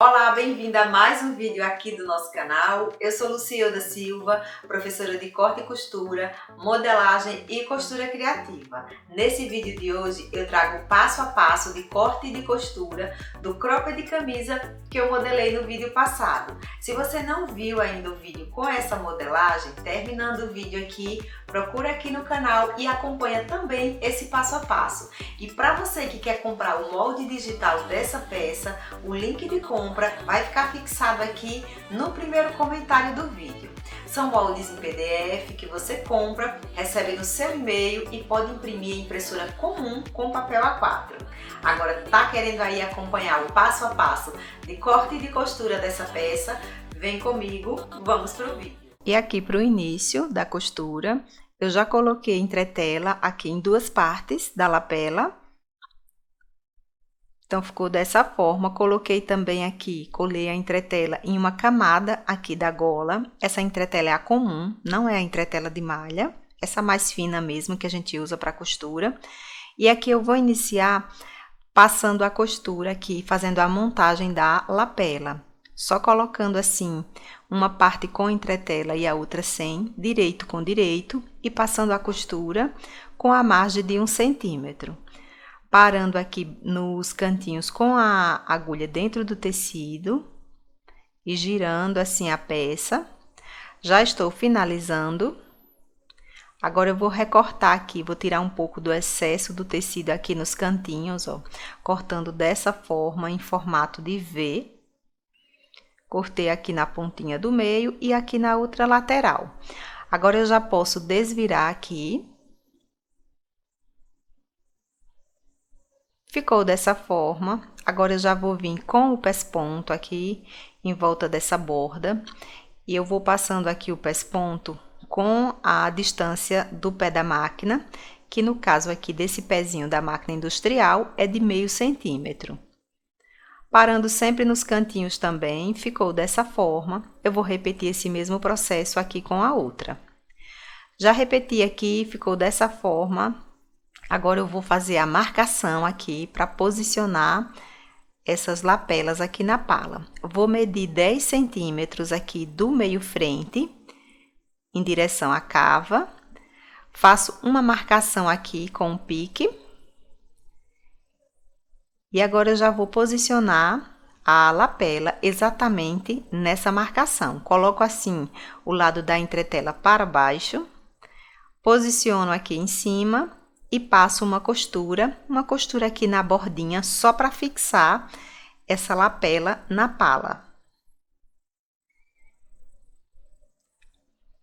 Olá, bem-vinda a mais um vídeo aqui do nosso canal. Eu sou Lucilda Silva, professora de corte e costura, modelagem e costura criativa. Nesse vídeo de hoje eu trago passo a passo de corte e de costura do cropped de camisa que eu modelei no vídeo passado. Se você não viu ainda o vídeo com essa modelagem, terminando o vídeo aqui, procura aqui no canal e acompanha também esse passo a passo. E para você que quer comprar o molde digital dessa peça, o link de compra vai ficar fixado aqui no primeiro comentário do vídeo. São moldes em PDF que você compra, recebe no seu e-mail e pode imprimir em impressora comum com papel A4. Agora, tá querendo aí acompanhar o passo a passo de corte e de costura dessa peça? Vem comigo, vamos pro vídeo. E aqui para o início da costura, eu já coloquei entretela aqui em duas partes da lapela. Então, ficou dessa forma. Coloquei também aqui, colei a entretela em uma camada aqui da gola. Essa entretela é a comum, não é a entretela de malha. Essa mais fina mesmo, que a gente usa para costura. E aqui eu vou iniciar passando a costura aqui, fazendo a montagem da lapela. Só colocando assim, uma parte com entretela e a outra sem, direito com direito. E passando a costura com a margem de 1 centímetro. Parando aqui nos cantinhos com a agulha dentro do tecido e girando assim a peça. Já estou finalizando. Agora eu vou recortar aqui, vou tirar um pouco do excesso do tecido aqui nos cantinhos, ó, cortando dessa forma em formato de V. Cortei aqui na pontinha do meio e aqui na outra lateral. Agora eu já posso desvirar aqui. Ficou dessa forma. Agora eu já vou vir com o pesponto aqui em volta dessa borda. E eu vou passando aqui o pesponto com a distância do pé da máquina, que no caso aqui desse pezinho da máquina industrial é de meio centímetro. Parando sempre nos cantinhos também, ficou dessa forma. Eu vou repetir esse mesmo processo aqui com a outra. Já repeti aqui, ficou dessa forma. Agora eu vou fazer a marcação aqui para posicionar essas lapelas aqui na pala. Vou medir 10 centímetros aqui do meio frente, em direção à cava. Faço uma marcação aqui com o pique. E agora eu já vou posicionar a lapela exatamente nessa marcação. Coloco assim o lado da entretela para baixo. Posiciono aqui em cima. E passo uma costura aqui na bordinha, só para fixar essa lapela na pala.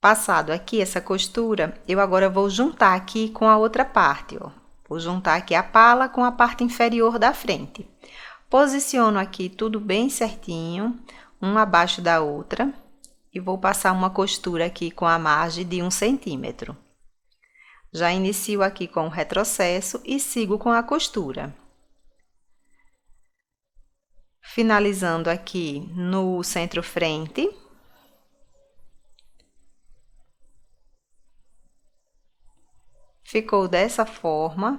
Passado aqui essa costura, eu agora vou juntar aqui com a outra parte, ó. Vou juntar aqui a pala com a parte inferior da frente. Posiciono aqui tudo bem certinho, uma abaixo da outra, e vou passar uma costura aqui com a margem de 1 centímetro. Já inicio aqui com o retrocesso e sigo com a costura. Finalizando aqui no centro-frente. Ficou dessa forma.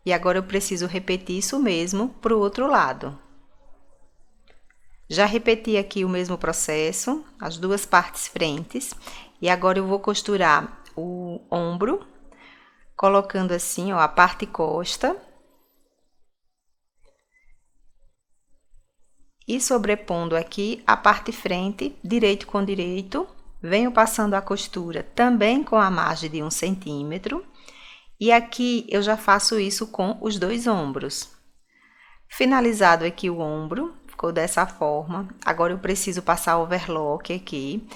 E agora eu preciso repetir isso mesmo para o outro lado. Já repeti aqui o mesmo processo, as duas partes frentes. E agora eu vou costurar o ombro, colocando assim, ó, a parte costa. E sobrepondo aqui a parte frente, direito com direito. Venho passando a costura também com a margem de 1 centímetro. E aqui eu já faço isso com os dois ombros. Finalizado aqui o ombro, ficou dessa forma. Agora eu preciso passar overlock aqui.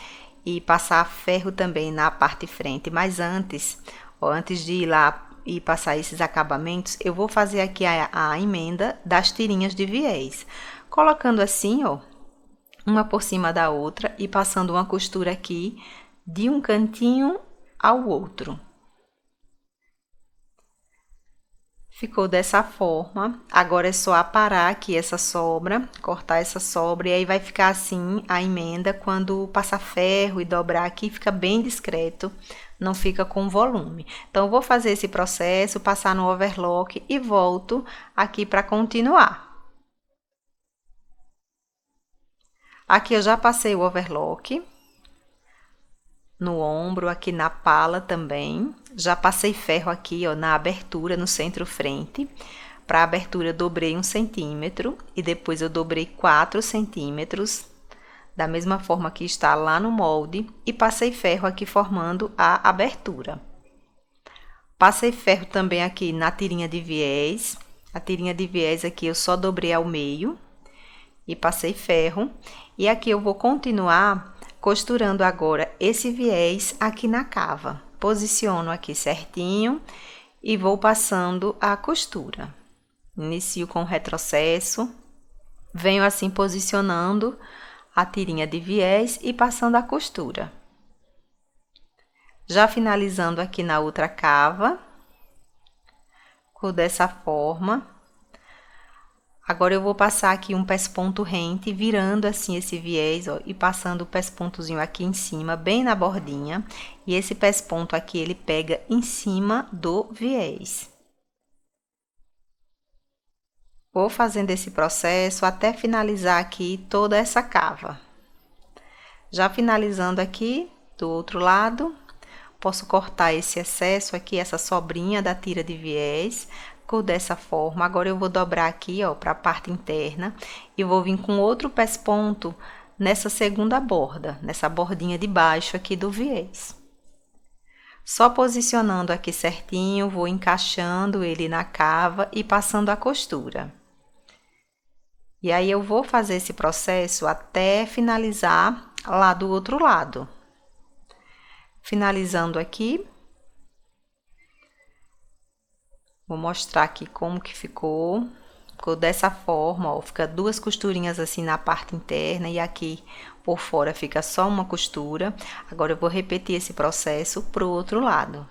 E passar ferro também na parte frente, mas antes, ó, antes de ir lá e passar esses acabamentos, eu vou fazer aqui a emenda das tirinhas de viés. Colocando assim, ó, uma por cima da outra e passando uma costura aqui de um cantinho ao outro. Ficou dessa forma. Agora é só aparar aqui essa sobra, cortar essa sobra e aí vai ficar assim a emenda. Quando passar ferro e dobrar aqui, fica bem discreto, não fica com volume. Então, eu vou fazer esse processo, passar no overlock e volto aqui para continuar. Aqui eu já passei o overlock no ombro, aqui na pala também. Já passei ferro aqui, ó, na abertura, no centro-frente. Para a abertura eu dobrei 1 centímetro e depois eu dobrei 4 centímetros, da mesma forma que está lá no molde, e passei ferro aqui formando a abertura. Passei ferro também aqui na tirinha de viés. A tirinha de viés aqui eu só dobrei ao meio e passei ferro. E aqui eu vou continuar costurando agora esse viés aqui na cava. Posiciono aqui certinho e vou passando a costura. Inicio com o retrocesso, venho assim posicionando a tirinha de viés e passando a costura. Já finalizando aqui na outra cava, dessa forma. Agora eu vou passar aqui um pesponto rente, virando assim esse viés, ó, e passando o pespontozinho aqui em cima, bem na bordinha. E esse pesponto aqui, ele pega em cima do viés. Vou fazendo esse processo até finalizar aqui toda essa cava. Já finalizando aqui do outro lado, posso cortar esse excesso aqui, essa sobrinha da tira de viés, dessa forma. Agora eu vou dobrar aqui, ó, para a parte interna e vou vir com outro pesponto nessa segunda borda, nessa bordinha de baixo aqui do viés. Só posicionando aqui certinho, vou encaixando ele na cava e passando a costura. E aí eu vou fazer esse processo até finalizar lá do outro lado. Finalizando aqui, vou mostrar aqui como que ficou. Ficou dessa forma, ó, fica 2 costurinhas assim na parte interna e aqui por fora fica só uma costura. Agora eu vou repetir esse processo pro outro lado.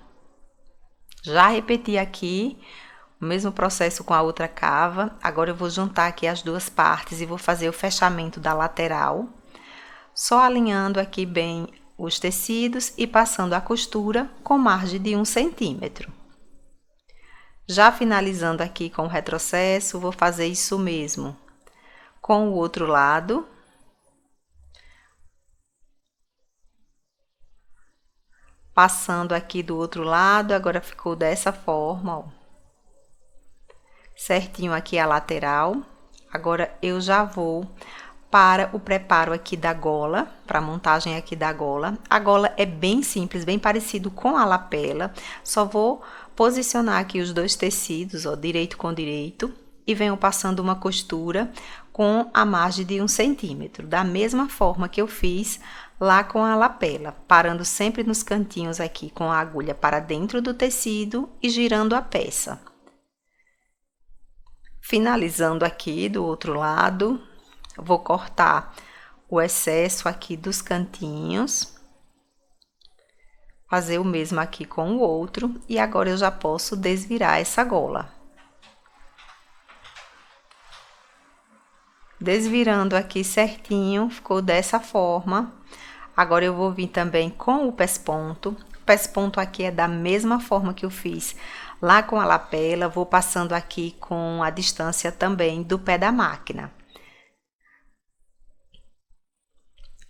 Já repeti aqui o mesmo processo com a outra cava. Agora eu vou juntar aqui as duas partes e vou fazer o fechamento da lateral, só alinhando aqui bem os tecidos e passando a costura com margem de 1 centímetro. Já finalizando aqui com o retrocesso, vou fazer isso mesmo com o outro lado. Passando aqui do outro lado, agora ficou dessa forma, ó. Certinho aqui a lateral. Agora eu já vou para o preparo aqui da gola, para a montagem aqui da gola. A gola é bem simples, bem parecido com a lapela. Só vou posicionar aqui os dois tecidos, ó, direito com direito, e venho passando uma costura com a margem de 1 centímetro, da mesma forma que eu fiz lá com a lapela, parando sempre nos cantinhos aqui com a agulha para dentro do tecido e girando a peça. Finalizando aqui do outro lado, vou cortar o excesso aqui dos cantinhos, fazer o mesmo aqui com o outro, e agora eu já posso desvirar essa gola. Desvirando aqui certinho, ficou dessa forma. Agora eu vou vir também com o pesponto. O pesponto aqui é da mesma forma que eu fiz lá com a lapela, vou passando aqui com a distância também do pé da máquina.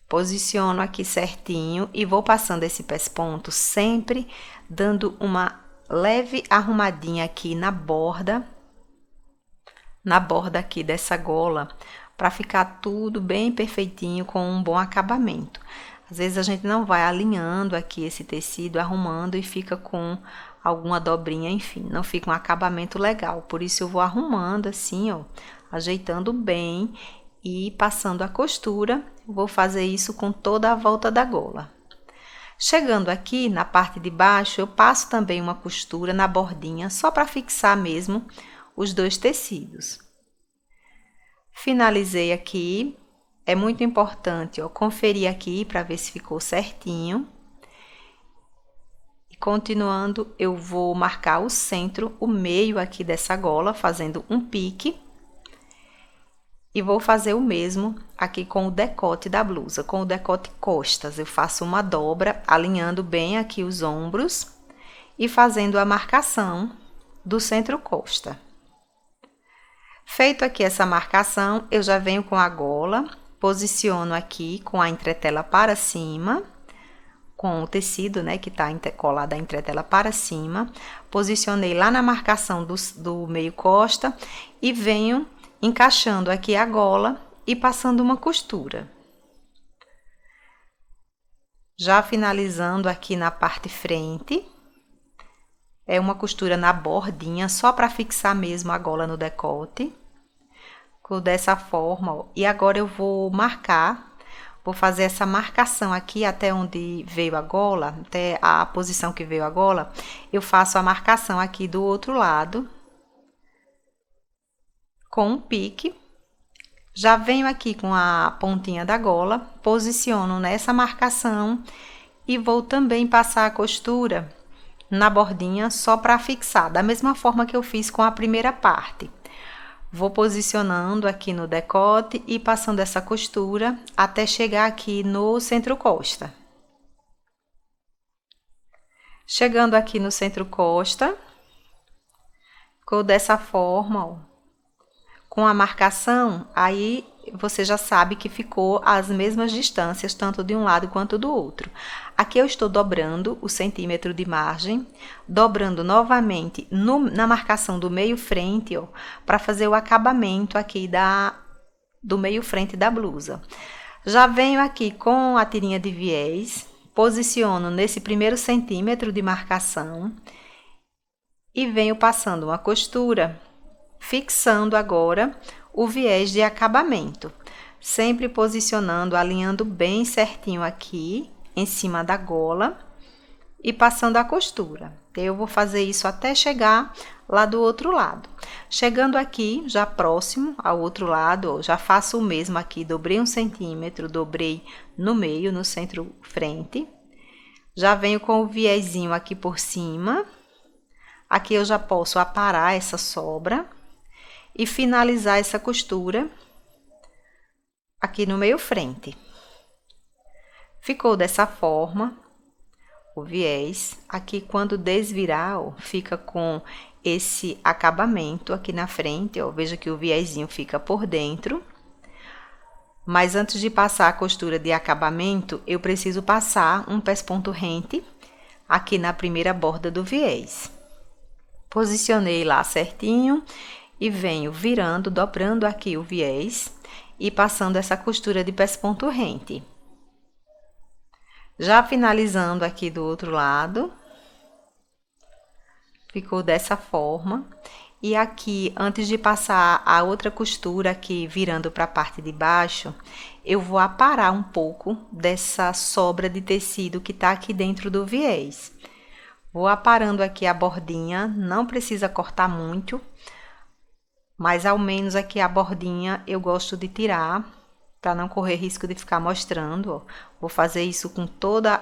Posiciono aqui certinho e vou passando esse pesponto sempre dando uma leve arrumadinha aqui na borda aqui dessa gola, para ficar tudo bem perfeitinho com um bom acabamento. Às vezes a gente não vai alinhando aqui esse tecido, arrumando e fica com alguma dobrinha, enfim, não fica um acabamento legal. Por isso eu vou arrumando assim, ó, ajeitando bem e passando a costura. Vou fazer isso com toda a volta da gola. Chegando aqui na parte de baixo, eu passo também uma costura na bordinha, só para fixar mesmo os dois tecidos. Finalizei aqui. É muito importante, ó, conferir aqui para ver se ficou certinho. E continuando, eu vou marcar o centro, o meio aqui dessa gola, fazendo um pique. E vou fazer o mesmo aqui com o decote da blusa, com o decote costas. Eu faço uma dobra, alinhando bem aqui os ombros e fazendo a marcação do centro costa. Feito aqui essa marcação, eu já venho com a gola, posiciono aqui com a entretela para cima, com o tecido, né, que tá colado a entretela para cima. Posicionei lá na marcação do meio costa e venho encaixando aqui a gola e passando uma costura. Já finalizando aqui na parte frente, é uma costura na bordinha, só para fixar mesmo a gola no decote. Dessa forma, ó. E agora eu vou marcar, vou fazer essa marcação aqui até onde veio a gola, até a posição que veio a gola, eu faço a marcação aqui do outro lado, com um pique. Já venho aqui com a pontinha da gola, posiciono nessa marcação e vou também passar a costura na bordinha só para fixar, da mesma forma que eu fiz com a primeira parte. Vou posicionando aqui no decote e passando essa costura até chegar aqui no centro-costa. Chegando aqui no centro-costa, ficou dessa forma, ó. Com a marcação, aí você já sabe que ficou as mesmas distâncias, tanto de um lado quanto do outro. Aqui eu estou dobrando o centímetro de margem, dobrando novamente na marcação do meio frente, ó, para fazer o acabamento aqui do meio frente da blusa. Já venho aqui com a tirinha de viés, posiciono nesse primeiro centímetro de marcação e venho passando uma costura, fixando agora o viés de acabamento, sempre posicionando, alinhando bem certinho aqui em cima da gola e passando a costura. Eu vou fazer isso até chegar lá do outro lado. Chegando aqui, já próximo ao outro lado, ó, já faço o mesmo aqui, dobrei 1 centímetro, dobrei no meio, no centro frente. Já venho com o viezinho aqui por cima. Aqui eu já posso aparar essa sobra e finalizar essa costura aqui no meio frente. Ficou dessa forma o viés. Aqui quando desvirar, ó, fica com esse acabamento aqui na frente, ó. Veja que o viezinho fica por dentro. Mas antes de passar a costura de acabamento, eu preciso passar um pesponto rente aqui na primeira borda do viés. Posicionei lá certinho e venho virando, dobrando aqui o viés e passando essa costura de pesponto rente. Já finalizando aqui do outro lado, ficou dessa forma. E aqui, antes de passar a outra costura aqui, virando para a parte de baixo, eu vou aparar um pouco dessa sobra de tecido que tá aqui dentro do viés. Vou aparando aqui a bordinha, não precisa cortar muito, mas ao menos aqui a bordinha eu gosto de tirar, para não correr risco de ficar mostrando, ó. Vou fazer isso com toda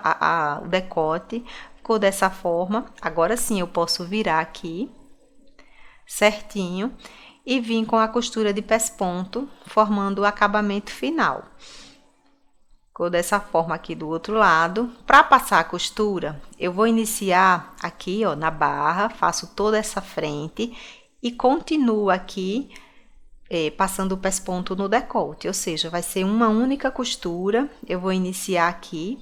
o decote, ficou dessa forma. Agora sim eu posso virar aqui, certinho, e vir com a costura de pesponto, formando o acabamento final. Ficou dessa forma aqui do outro lado. Para passar a costura, eu vou iniciar aqui, ó, na barra, faço toda essa frente e continuo aqui passando o pesponto no decote, ou seja, vai ser uma única costura. Eu vou iniciar aqui,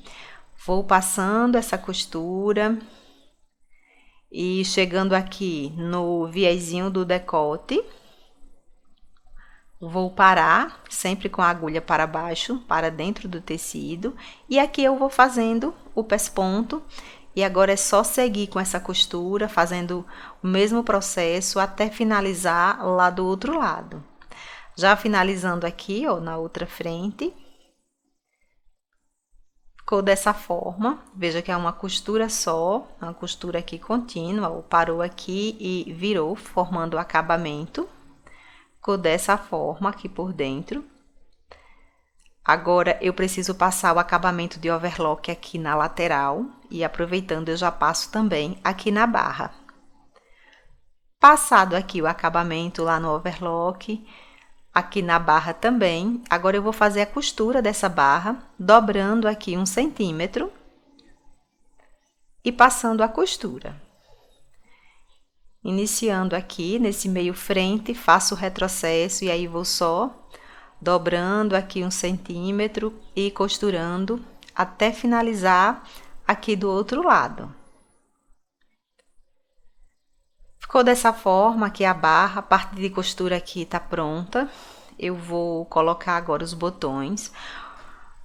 vou passando essa costura e chegando aqui no viezinho do decote, vou parar sempre com a agulha para baixo, para dentro do tecido, e aqui eu vou fazendo o pesponto. E agora é só seguir com essa costura, fazendo o mesmo processo até finalizar lá do outro lado. Já finalizando aqui, ó, na outra frente. Ficou dessa forma. Veja que é uma costura só, uma costura aqui contínua, ó, parou aqui e virou, formando o acabamento. Ficou dessa forma aqui por dentro. Agora, eu preciso passar o acabamento de overlock aqui na lateral e aproveitando eu já passo também aqui na barra. Passado aqui o acabamento lá no overlock, aqui na barra também, agora eu vou fazer a costura dessa barra, dobrando aqui 1 centímetro e passando a costura. Iniciando aqui nesse meio frente, faço o retrocesso e aí vou só dobrando aqui 1 centímetro e costurando até finalizar aqui do outro lado. Ficou dessa forma aqui a barra, a parte de costura aqui tá pronta. Eu vou colocar agora os botões.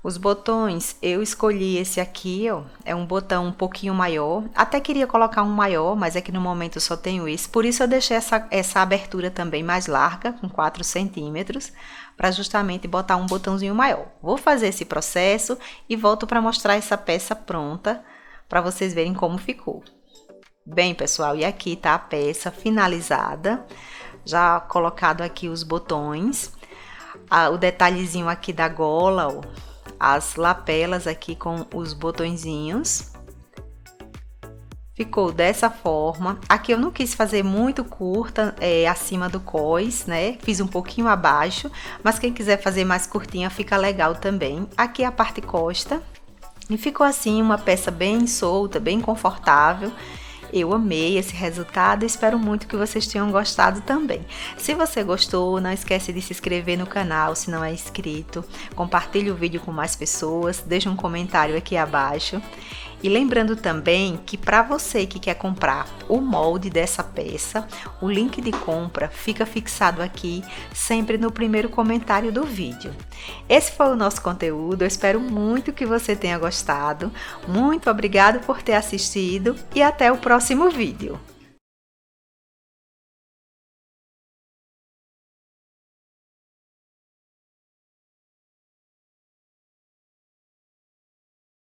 Os botões, eu escolhi esse aqui, ó, é um botão um pouquinho maior. Até queria colocar um maior, mas é que no momento eu só tenho esse. Por isso eu deixei essa abertura também mais larga, com 4 centímetros, para justamente botar um botãozinho maior. Vou fazer esse processo e volto para mostrar essa peça pronta, para vocês verem como ficou. Bem, pessoal, e aqui tá a peça finalizada, já colocado aqui os botões, o detalhezinho aqui da gola, ó, as lapelas aqui com os botõezinhos. Ficou dessa forma. Aqui eu não quis fazer muito curta, acima do cós, né? Fiz um pouquinho abaixo, mas quem quiser fazer mais curtinha fica legal também. Aqui a parte costa. E ficou assim uma peça bem solta, bem confortável. Eu amei esse resultado e espero muito que vocês tenham gostado também. Se você gostou, não esquece de se inscrever no canal se não é inscrito. Compartilhe o vídeo com mais pessoas, deixe um comentário aqui abaixo. E lembrando também que para você que quer comprar o molde dessa peça, o link de compra fica fixado aqui sempre no primeiro comentário do vídeo. Esse foi o nosso conteúdo, eu espero muito que você tenha gostado. Muito obrigada por ter assistido e até o próximo vídeo.